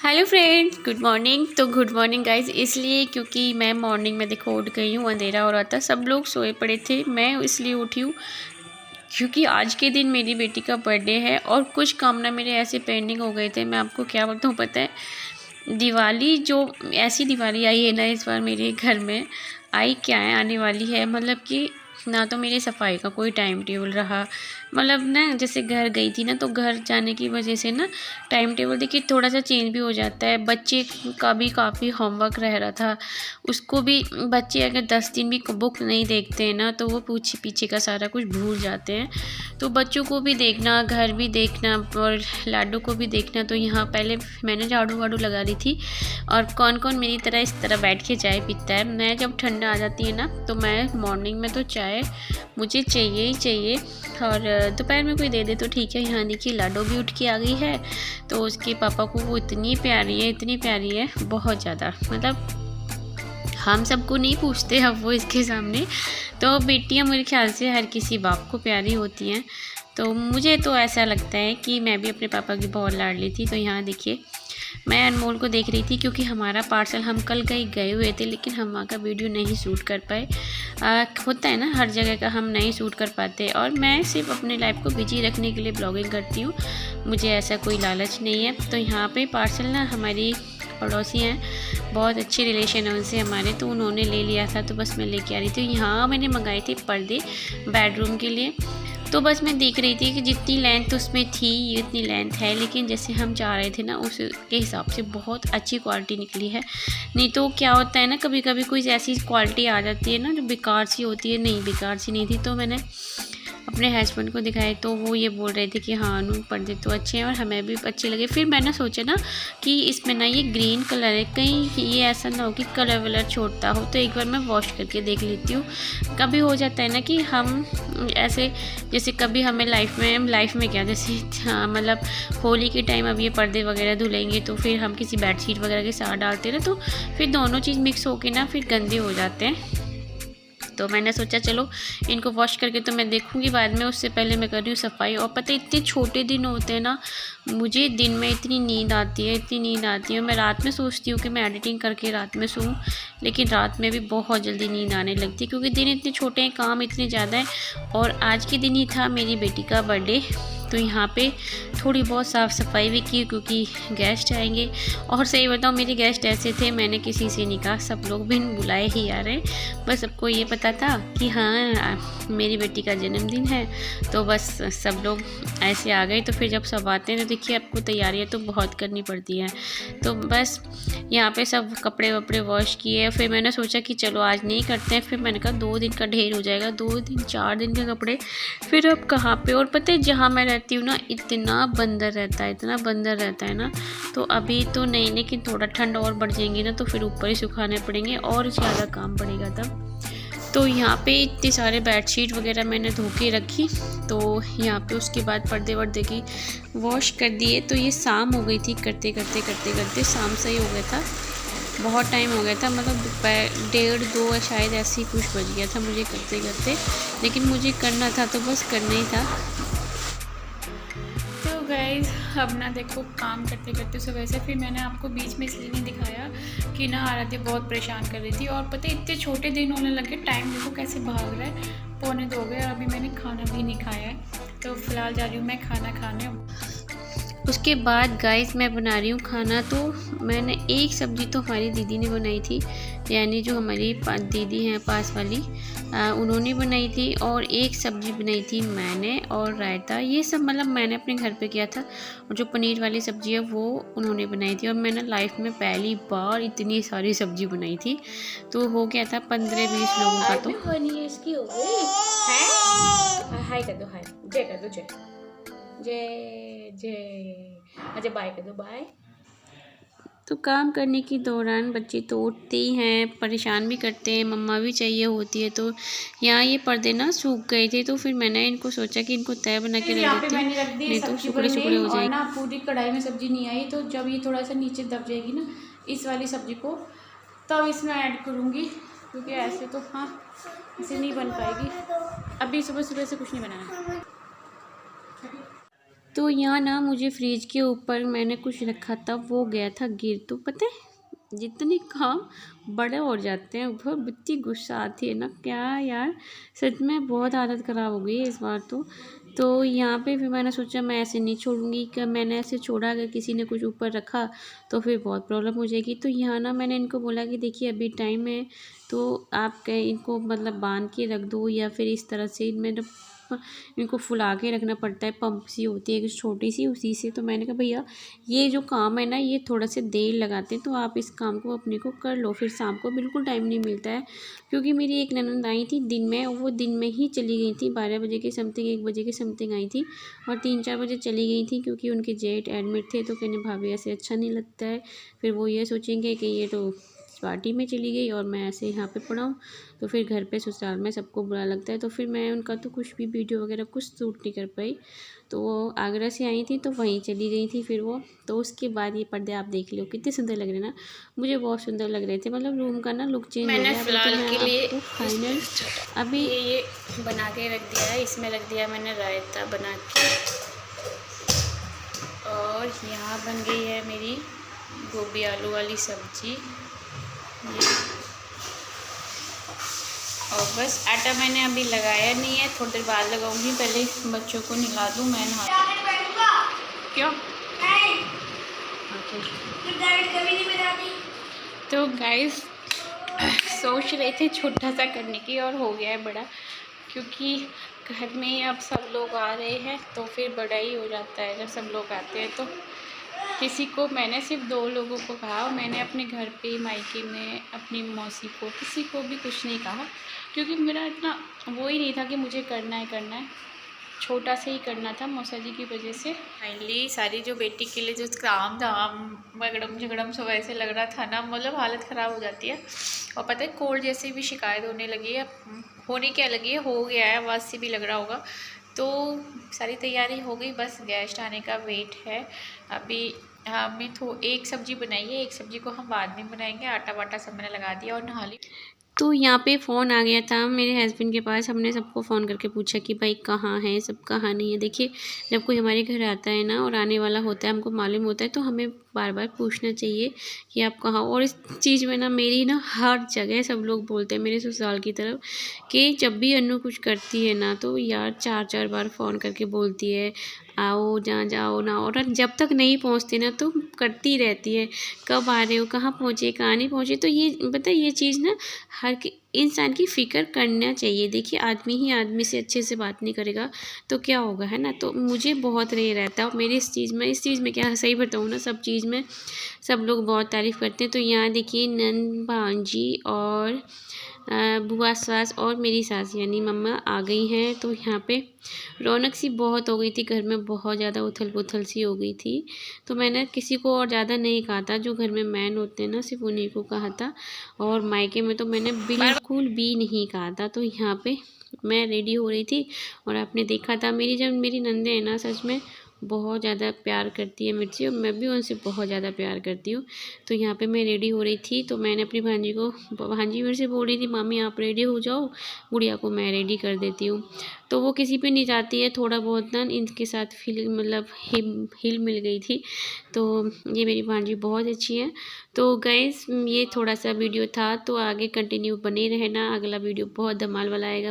Hello friends, good morning. तो good morning guys इसलिए क्योंकि मैं मॉर्निंग में देखो उठ गई हूँ, अंधेरा हो रहा था, सब लोग सोए पड़े थे, मैं इसलिए उठी हूँ क्योंकि आज के दिन मेरी बेटी का बर्थडे है और कुछ काम ना मेरे ऐसे पेंडिंग हो गए थे। मैं आपको क्या बताऊँ, पता है दिवाली जो ऐसी दिवाली आई है ना इस बार मेरे घर में, आई क्या है आने वाली है, मतलब कि ना तो मेरी सफाई का कोई टाइम टेबल रहा, मतलब ना जैसे घर गई थी ना तो घर जाने की वजह से ना टाइम टेबल देखिए थोड़ा सा चेंज भी हो जाता है। बच्चे का भी काफ़ी होमवर्क रह रहा था, उसको भी बच्चे अगर 10 दिन भी बुक नहीं देखते हैं ना तो वो पीछे पीछे का सारा कुछ भूल जाते हैं। तो बच्चों को भी देखना, घर भी देखना और लाडू को भी देखना। तो यहाँ पहले मैंने झाड़ू वाड़ू लगा ली थी। और कौन कौन मेरी तरह इस तरह बैठ के चाय पीता है, मैं जब ठंडा आ जाती है ना तो मैं मॉर्निंग में तो चाय मुझे चाहिए ही चाहिए। और दोपहर में कोई दे दे तो ठीक है। यहाँ देखिए लाडो भी उठ के आ गई है, तो उसके पापा को वो इतनी प्यारी है, इतनी प्यारी है, बहुत ज़्यादा, मतलब हम सबको नहीं पूछते अब वो इसके सामने। तो बेटियाँ मेरे ख्याल से हर किसी बाप को प्यारी होती हैं, तो मुझे तो ऐसा लगता है कि मैं भी अपने पापा की बहुत लाडली थी। तो यहाँ देखिए मैं अनमोल को देख रही थी क्योंकि हमारा पार्सल हम कल कहीं गए हुए थे लेकिन हम वहाँ का वीडियो नहीं शूट कर पाए। होता है ना हर जगह का हम नहीं शूट कर पाते, और मैं सिर्फ अपने लाइफ को बिजी रखने के लिए ब्लॉगिंग करती हूँ, मुझे ऐसा कोई लालच नहीं है। तो यहाँ पे पार्सल ना हमारी पड़ोसी हैं, बहुत अच्छे रिलेशन है उनसे हमारे, तो उन्होंने ले लिया था, तो बस मैं लेके आ रही थी। यहाँ मैंने मंगाए थे पर्दे बेडरूम के लिए, तो बस मैं देख रही थी कि जितनी लेंथ उसमें थी इतनी लेंथ है, लेकिन जैसे हम चाह रहे थे ना उसके हिसाब से बहुत अच्छी क्वालिटी निकली है। नहीं तो क्या होता है ना कभी कभी कोई ऐसी क्वालिटी आ जाती है ना जो बेकार सी होती है, नहीं बेकार सी नहीं थी। तो मैंने अपने हस्बैंड को दिखाए तो वो ये बोल रहे थे कि हाँ अनु पर्दे तो अच्छे हैं और हमें भी अच्छे लगे। फिर मैंने सोचा ना कि इसमें ना ये ग्रीन कलर है, कहीं ये ऐसा ना हो कि कलर वलर छोड़ता हो, तो एक बार मैं वॉश करके देख लेती हूँ। कभी हो जाता है ना कि हम ऐसे जैसे कभी हमें लाइफ में क्या जैसे हाँ मतलब होली के टाइम अब ये पर्दे वगैरह धुलेंगे तो फिर हम किसी बेडशीट वगैरह के साथ डालते हैं ना, तो फिर दोनों चीज़ मिक्स होके ना फिर गंदे हो जाते हैं। तो मैंने सोचा चलो इनको वॉश करके तो मैं देखूँगी बाद में, उससे पहले मैं कर रही हूँ सफाई। और पता है इतने छोटे दिन होते हैं ना, मुझे दिन में इतनी नींद आती है, इतनी नींद आती है। मैं रात में सोचती हूँ कि मैं एडिटिंग करके रात में सोऊं, लेकिन रात में भी बहुत जल्दी नींद आने लगती है क्योंकि दिन इतने छोटे हैं, काम इतने ज़्यादा है। और आज के दिन ही था मेरी बेटी का बर्थडे, तो यहाँ पे थोड़ी बहुत साफ़ सफाई भी की क्योंकि गेस्ट आएंगे। और सही बताऊँ मेरे गेस्ट ऐसे थे, मैंने किसी से नहीं कहा, सब लोग बिन बुलाए ही आ रहे हैं। बस सबको ये पता था कि हाँ मेरी बेटी का जन्मदिन है, तो बस सब लोग ऐसे आ गए। तो फिर जब सब आते हैं तो देखिए आपको तैयारियाँ तो बहुत करनी पड़ती हैं। तो बस यहाँ पे सब कपड़े वपड़े वॉश किए। फिर मैंने सोचा कि चलो आज नहीं करते हैं, फिर मैंने कहा 2 दिन का ढेर हो जाएगा, 2 दिन 4 दिन के कपड़े फिर अब कहाँ पे। और पता है जहाँ मैं रहती हूँ ना इतना बंदर रहता है, इतना बंदर रहता है ना, तो अभी तो नहीं, लेकिन थोड़ा ठंड और बढ़ जाएंगी ना तो फिर ऊपर ही सुखाने पड़ेंगे और ज़्यादा काम पड़ेगा तब। तो यहाँ पे इतने सारे बेडशीट वगैरह मैंने धो के रखी, तो यहाँ पे उसके बाद पर्दे वर्दे की वॉश कर दिए। तो ये शाम हो गई थी, करते करते करते करते शाम से ही हो गया था, बहुत टाइम हो गया था, मतलब दोपहर 1:30-2 शायद ऐसे ही कुछ बज गया था मुझे करते करते, लेकिन मुझे करना था तो बस करना ही था। तो गाइस अब ना देखो काम करते करते सुबह से, फिर मैंने आपको बीच में इसलिए नहीं दिखाया कि ना आराध्या बहुत परेशान कर रही थी। और पता है इतने छोटे दिन होने लगे, टाइम देखो कैसे भाग रहा है, 1:45 हो गए और अभी मैंने खाना भी नहीं खाया है। तो फिलहाल जा रही हूँ मैं खाना खाने। उसके बाद गाइस मैं बना रही हूँ खाना। तो मैंने एक सब्ज़ी तो हमारी दीदी ने बनाई थी, यानी जो हमारी दीदी हैं पास वाली, उन्होंने बनाई थी, और एक सब्ज़ी बनाई थी मैंने, और रायता, ये सब मतलब मैंने अपने घर पे किया था। और जो पनीर वाली सब्ज़ी है वो उन्होंने बनाई थी। और मैंने लाइफ में पहली बार इतनी सारी सब्ज़ी बनाई थी, तो हो गया था 15-20 लोगों का। तो 1 ईयर्स की हो गई है। हाय कर दो, हाय जय कर दो, जय जय जय, अच्छा बाय कर दो, बाय। तो काम करने के दौरान बच्चे तो उठते ही हैं, परेशान भी करते हैं, मम्मा भी चाहिए होती है। तो यहाँ ये पर्दे ना सूख गए थे, तो फिर मैंने इनको सोचा कि इनको तय बना के रख देती हूँ, नहीं तो सुखड़े सुखड़े हो जाएगी। ना पूरी कढ़ाई में सब्जी नहीं आई, तो जब ये थोड़ा सा नीचे दब जाएगी ना इस वाली सब्जी को, तब इसमें ऐड करूँगी, क्योंकि ऐसे तो हाँ इसे नहीं बन पाएगी। अभी सुबह सुबह से कुछ नहीं बनाना। तो यहाँ ना मुझे फ्रिज के ऊपर मैंने कुछ रखा था, वो गया था गिर। तो पता है जितने काम बड़े हो जाते हैं वो इतनी गुस्सा आती है ना, क्या यार, सच में बहुत हालत ख़राब हो गई है इस बार तो यहाँ पे फिर मैंने सोचा मैं ऐसे नहीं छोड़ूंगी, कि मैंने ऐसे छोड़ा, अगर किसी ने कुछ ऊपर रखा तो फिर बहुत प्रॉब्लम हो जाएगी। तो यहाँ ना मैंने इनको बोला कि देखिए अभी टाइम है, तो आप कहीं इनको मतलब बांध के रख दो, या फिर इस तरह से इनको फुला के रखना पड़ता है, पंप सी होती है एक छोटी सी, उसी से। तो मैंने कहा भैया ये जो काम है ना ये थोड़ा सा देर लगाते हैं, तो आप इस काम को अपने को कर लो, फिर शाम को बिल्कुल टाइम नहीं मिलता है। क्योंकि मेरी एक ननद आई थी दिन में, वो दिन में ही चली गई थी, 12 बजे के समथिंग, 1 बजे के समथिंग आई थी, और 3-4 बजे चली गई थी, क्योंकि उनके जेठ एडमिट थे। तो कहने भाभी ऐसे अच्छा नहीं लगता है, फिर वो ये सोचेंगे कि ये तो पार्टी में चली गई और मैं ऐसे यहाँ पे पड़ा हूँ, तो फिर घर पे ससुराल में सबको बुरा लगता है। तो फिर मैं उनका तो कुछ भी वीडियो वगैरह कुछ शूट नहीं कर पाई। तो वो आगरा से आई थी तो वहीं चली गई थी फिर वो। तो उसके बाद ये पर्दे आप देख लो कितने सुंदर लग रहे हैं ना, मुझे बहुत सुंदर लग रहे थे, मतलब रूम का ना लुक चेंज हो गया। फिलहाल तो मैं के लिए आपको फाइनल अभी ये बना के रख दिया है, इसमें रख दिया मैंने रायता बना के, और यहाँ बन गई है मेरी गोभी आलू वाली सब्जी ये। और बस आटा मैंने अभी लगाया नहीं है, थोड़ी देर बाद लगाऊंगी, पहले बच्चों को नहला दूँ, मैं नहा। क्यों? तो गाइस सोच रहे थे छोटा सा करने की, और हो गया है बड़ा, क्योंकि घर में अब सब लोग आ रहे हैं तो फिर बड़ा ही हो जाता है। जब सब लोग आते हैं तो किसी को, मैंने सिर्फ 2 लोगों को कहा, मैंने अपने घर पे मायके में अपनी मौसी को, किसी को भी कुछ नहीं कहा, क्योंकि मेरा इतना वो ही नहीं था कि मुझे करना है, छोटा से ही करना था मौसा जी की वजह से। फाइनली सारी जो बेटी के लिए जो काम धाम मगड़म झगड़म सब ऐसे लग रहा था ना, मतलब हालत ख़राब हो जाती है। और पता है कोल्ड जैसी भी शिकायत होने लगी है, होने क्या लगी है, हो गया है, आवाज़ से भी लग रहा होगा। तो सारी तैयारी हो गई, बस गेस्ट आने का वेट है अभी। हमने एक सब्ज़ी बनाई है, एक सब्ज़ी को हम बाद में बनाएंगे, आटा वाटा सब मैंने लगा दिया और नहा ली। तो यहाँ पे फ़ोन आ गया था मेरे हस्बैंड के पास, हमने सबको फ़ोन करके पूछा कि भाई कहाँ हैं सब, कहाँ नहीं है। देखिए जब कोई हमारे घर आता है ना और आने वाला होता है, हमको मालूम होता है, तो हमें बार बार पूछना चाहिए कि आप कहाँ हो। और इस चीज़ में ना मेरी ना हर जगह सब लोग बोलते हैं मेरे ससुराल की तरफ कि जब भी अन्नू कुछ करती है ना तो यार 4-4 बार फ़ोन करके बोलती है आओ, जहाँ जाओ ना, और जब तक नहीं पहुँचते ना तो करती रहती है कब आ रहे हो, कहाँ पहुँचे, कहाँ नहीं पहुँचे। तो ये पता है ये चीज़ ना हर इंसान की फ़िक्र करना चाहिए। देखिए आदमी ही आदमी से अच्छे से बात नहीं करेगा तो क्या होगा, है ना। तो मुझे बहुत रह रहता है, और मेरी इस चीज़ में क्या सही बताऊँ ना, सब चीज़ में सब लोग बहुत तारीफ़ करते हैं। तो यहाँ देखिए नंद भांजी और बुआ सास और मेरी सास यानी मम्मा आ गई हैं। तो यहाँ पे रौनक सी बहुत हो गई थी घर में, बहुत ज़्यादा उथल पुथल सी हो गई थी। तो मैंने किसी को और ज़्यादा नहीं कहा था, जो घर में मैन होते हैं ना सिर्फ उन्हीं को कहा था, और मायके में तो मैंने बिल्कुल भी नहीं कहा था। तो यहाँ पे मैं रेडी हो रही थी और आपने देखा था मेरी नंदे हैं ना सच में बहुत ज़्यादा प्यार करती है मुझसे, और मैं भी उनसे बहुत ज़्यादा प्यार करती हूँ। तो यहाँ पे मैं रेडी हो रही थी, तो मैंने अपनी भांजी मेरे से बोल रही थी मामी आप रेडी हो जाओ, गुड़िया को मैं रेडी कर देती हूँ। तो वो किसी पे नहीं जाती है, थोड़ा बहुत ना इनके साथ मतलब हिल मिल गई थी। तो ये मेरी भांजी बहुत अच्छी है। तो गाइस ये थोड़ा सा वीडियो था, तो आगे कंटिन्यू बने रहना, अगला वीडियो बहुत धमाल वाला आएगा।